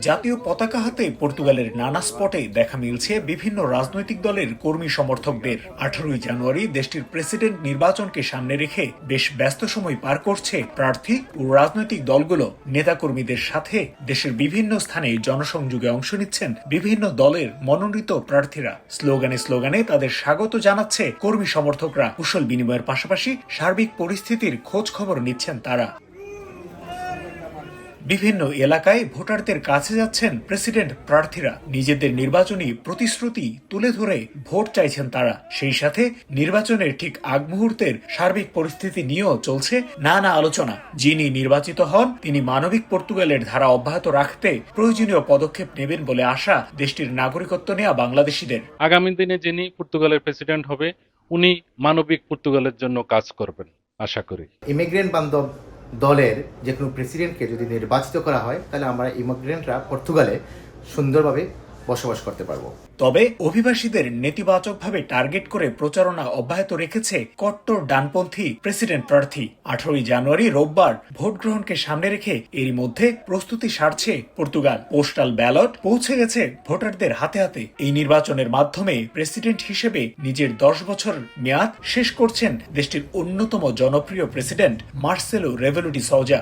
জাতীয় পতাকা হাতে পর্তুগালের নানা স্পটে দেখা মিলছে বিভিন্ন রাজনৈতিক দলের কর্মী সমর্থকদের। 18 জানুয়ারি দেশটির প্রেসিডেন্ট নির্বাচনকে সামনে রেখে বেশ ব্যস্ত সময় পার করছে প্রার্থী ও রাজনৈতিক দলগুলো। নেতাকর্মীদের সাথে দেশের বিভিন্ন স্থানে জনসংযোগে অংশ নিচ্ছেন বিভিন্ন দলের মনোনীত প্রার্থীরা। স্লোগানে তাদের স্বাগত জানাচ্ছে কর্মী সমর্থকরা। কুশল বিনিময়ের পাশাপাশি সার্বিক পরিস্থিতির খোঁজ খবর নিচ্ছেন তারা। বিভিন্ন এলাকায় ভোটারদের কাছে যাচ্ছেন প্রেসিডেন্ট প্রার্থীরা। নিজেদের নির্বাচনী প্রতিশ্রুতি তুলে ধরে ভোট চাইছেন তারা। সেই সাথে নির্বাচনের ঠিক আগ মুহূর্তের সার্বিক পরিস্থিতি নিয়েও চলছে নানা আলোচনা। যিনি নির্বাচিত হন তিনি মানবিক পর্তুগালের ধারা অব্যাহত রাখতে প্রয়োজনীয় পদক্ষেপ নেবেন বলে আশা দেশটির নাগরিকত্ব নেওয়া বাংলাদেশিদের। আগামী দিনে যিনি পর্তুগালের প্রেসিডেন্ট হবে উনি মানবিক পর্তুগালের জন্য কাজ করবেন আশা করি। ইমিগ্রেন্ট বান্ধব দলের যে কোনো প্রেসিডেন্টকে যদি নির্বাচিত করা হয় তাহলে আমরা ইমিগ্রেন্টরা পর্তুগালে সুন্দরভাবে বসবাস করতে পারবো। তবে অভিবাসীদের নেতিবাচকভাবে টার্গেট করে প্রচারণা অব্যাহত রেখেছে কট্টর ডানপন্থী প্রেসিডেন্ট প্রার্থী। 18 জানুয়ারি রোববার ভোট গ্রহণকে সামনে রেখে এরই মধ্যে প্রস্তুতি সারছে পর্তুগাল। পোস্টাল ব্যালট পৌঁছে গেছে ভোটারদের হাতে হাতে। এই নির্বাচনের মাধ্যমে প্রেসিডেন্ট হিসেবে নিজের 10 বছর মেয়াদ শেষ করছেন দেশটির অন্যতম জনপ্রিয় প্রেসিডেন্ট মার্সেলো রেভেলো ডি সৌজা।